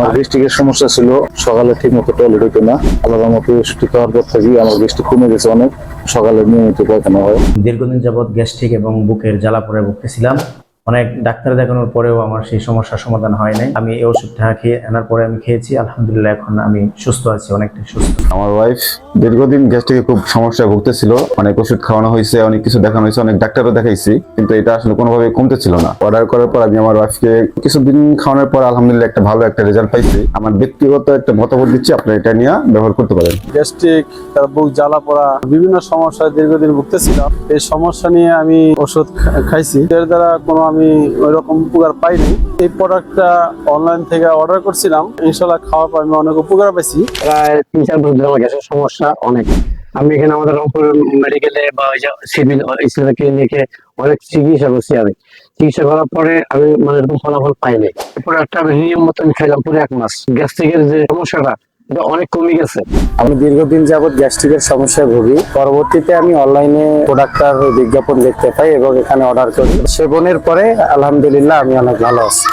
আমার গ্যাস্ট্রিকের সমস্যা ছিল, সকালে ঠিক মতো টয়লেট হইতো না। আলাদা মতো ওষুধ খাওয়ার পর থেকে আমার গ্যাস্ট্রিক কমে গেছে অনেক, সকালে নিয়মিত পায়খানা হয়। দীর্ঘদিন যাবৎ গ্যাস্ট্রিক এবং বুকের জ্বালা পড়ে ভুগতেছিলাম। অনেক ডাক্তার দেখানোর পরেও আমার সেই সমস্যার সমাধান হয় নাই। আমি এই ওষুধটা আনার পরে আমি খেয়েছি, আলহামদুলিল্লাহ এখন আমি সুস্থ আছি, অনেকটাই সুস্থ। আমার ওয়াইফ দীর্ঘদিন গ্যাস্ট্রিকে খুব সমস্যায় ভুগতেছিল। অনেক ওষুধ খাওয়ানো হয়েছে, অনেক কিছু দেখানো হয়েছে, অনেক ডাক্তারও দেখাইছি, কিন্তু এটা আসলে কোনোভাবে কমতেছিল না। অর্ডার করার পর আমি আমার ওয়াইফকে কিছুদিন খাওয়ানোর পর আলহামদুলিল্লাহ একটা ভালো একটা রেজাল্ট পাইছি। আমার ব্যক্তিগত একটা মতামত দিচ্ছি, আপনারা এটা নিয়ে ব্যবহার করতে পারেন। গ্যাস্ট্রিক, বুক জ্বালা পড়া, বিভিন্ন সমস্যায় দীর্ঘদিন ভুগতেছিলাম। এই সমস্যা নিয়ে আমি ওষুধ খাইছি, এর দ্বারা কোনো আমি ওই রকম উপকার পাইনি। এই প্রোডাক্টটা অনলাইন থেকে অর্ডার করছিলাম, ইনশাল্লাহ খাওয়ার পর আমি অনেক উপকার পাইছি। প্রায় 3-4 বছর ধরে আমার গ্যাসের সমস্যা অনেক। আমি এখানে আমাদের রংপুর মেডিকেলে বা ওই যে সিভিল ক্লিনিকে অনেক চিকিৎসা করছি। আমি চিকিৎসা করার পরে আমি মানে এরকম ফলাফল পাইনি। প্রোডাক্টটা আমি নিয়ম মতন খাইলাম পুরো 1 মাস। গ্যাস্ট্রিকের যে সমস্যাটা এটা অনেক কমে গেছে। আমি দীর্ঘদিন যাবৎ গ্যাস্ট্রিকের সমস্যায় ভুগি। পরবর্তীতে আমি অনলাইনে প্রোডাক্টটার বিজ্ঞাপন দেখতে পাই এবং এখানে অর্ডার করি। সেবনের পরে আলহামদুলিল্লাহ আমি অনেক ভালো আছি।